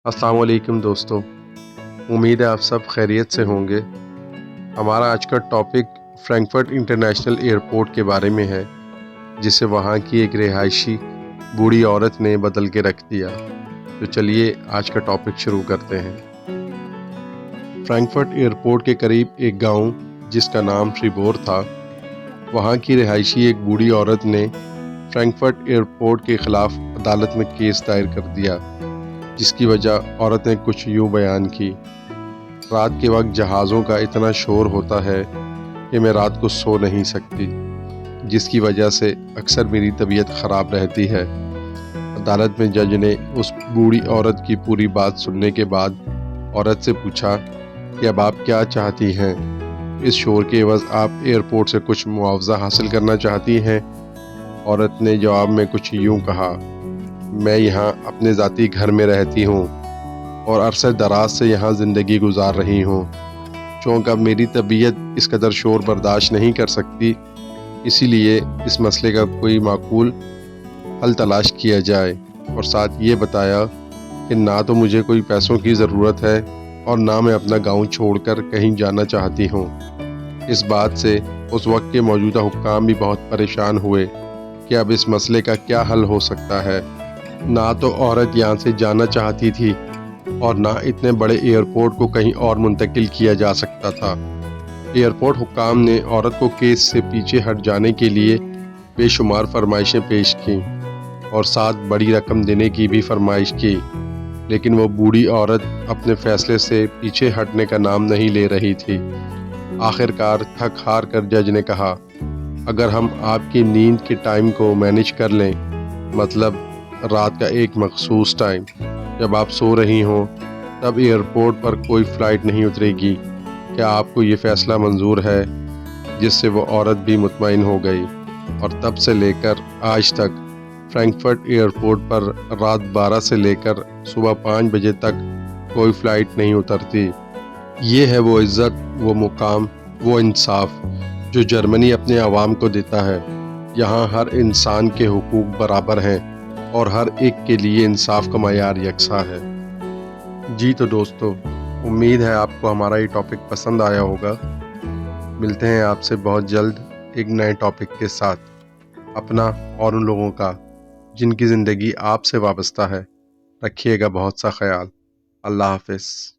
अस्सलाम वालेकुम दोस्तों। उम्मीद है आप सब खैरियत से होंगे। हमारा आज का टॉपिक फ्रैंकफर्ट इंटरनेशनल एयरपोर्ट के बारे में है, जिसे वहाँ की एक रिहायशी बूढ़ी औरत ने बदल के रख दिया। तो चलिए आज का टॉपिक शुरू करते हैं। फ्रैंकफर्ट एयरपोर्ट के करीब एक गांव जिसका नाम श्रीबोर था, वहाँ की रिहायशी एक बूढ़ी औरत ने फ्रैंकफर्ट एयरपोर्ट के ख़िलाफ़ अदालत में केस दायर कर दिया, जिसकी वजह औरत ने कुछ यूँ बयान की। रात के वक्त जहाज़ों का इतना शोर होता है कि मैं रात को सो नहीं सकती, जिसकी वजह से अक्सर मेरी तबीयत ख़राब रहती है। अदालत में जज ने उस बूढ़ी औरत की पूरी बात सुनने के बाद औरत से पूछा कि अब आप क्या चाहती हैं? इस शोर के एवज़ आप एयरपोर्ट से कुछ मुआवजा हासिल करना चाहती हैं? औरत ने जवाब में कुछ यूँ कहा, मैं यहाँ अपने ज़ाती घर में रहती हूँ और अरसे दराज से यहाँ ज़िंदगी गुजार रही हूँ। चूँकि अब मेरी तबीयत इस कदर शोर बर्दाश्त नहीं कर सकती, इसीलिए इस मसले का कोई माकूल हल तलाश किया जाए। और साथ ये बताया कि ना तो मुझे कोई पैसों की ज़रूरत है और ना मैं अपना गांव छोड़कर कहीं जाना चाहती हूँ। इस बात से उस वक्त के मौजूदा हुक्काम भी बहुत परेशान हुए कि अब इस मसले का क्या हल हो सकता है। ना तो औरत यहाँ से जाना चाहती थी और ना इतने बड़े एयरपोर्ट को कहीं और मुंतकिल किया जा सकता था। एयरपोर्ट हुक्काम ने औरत को केस से पीछे हट जाने के लिए बेशुमार फरमाइशें पेश की और साथ बड़ी रकम देने की भी फरमाइश की, लेकिन वो बूढ़ी औरत अपने फैसले से पीछे हटने का नाम नहीं ले रही थी। आखिरकार थक हार कर जज ने कहा, अगर हम आपकी नींद के टाइम को मैनेज कर लें, मतलब रात का एक मखसूस टाइम जब आप सो रही हों, तब एयरपोर्ट पर कोई फ़्लाइट नहीं उतरेगी। क्या आपको ये फ़ैसला मंजूर है? जिससे वो औरत भी मुतमईन हो गई और तब से लेकर आज तक फ्रैंकफर्ट एयरपोर्ट पर रात 12 से लेकर सुबह 5 बजे तक कोई फ़्लाइट नहीं उतरती। ये है वो इज़्ज़त, वो मुकाम, वो इंसाफ जो जर्मनी अपने आवाम को देता है। यहाँ हर इंसान के हुकूक बराबर हैं और हर एक के लिए इंसाफ का मयार यकसा है। जी तो दोस्तों, उम्मीद है आपको हमारा ये टॉपिक पसंद आया होगा। मिलते हैं आपसे बहुत जल्द एक नए टॉपिक के साथ। अपना और उन लोगों का जिनकी ज़िंदगी आपसे वाबस्ता है रखिएगा बहुत सा ख्याल। अल्लाह हाफ़िज़।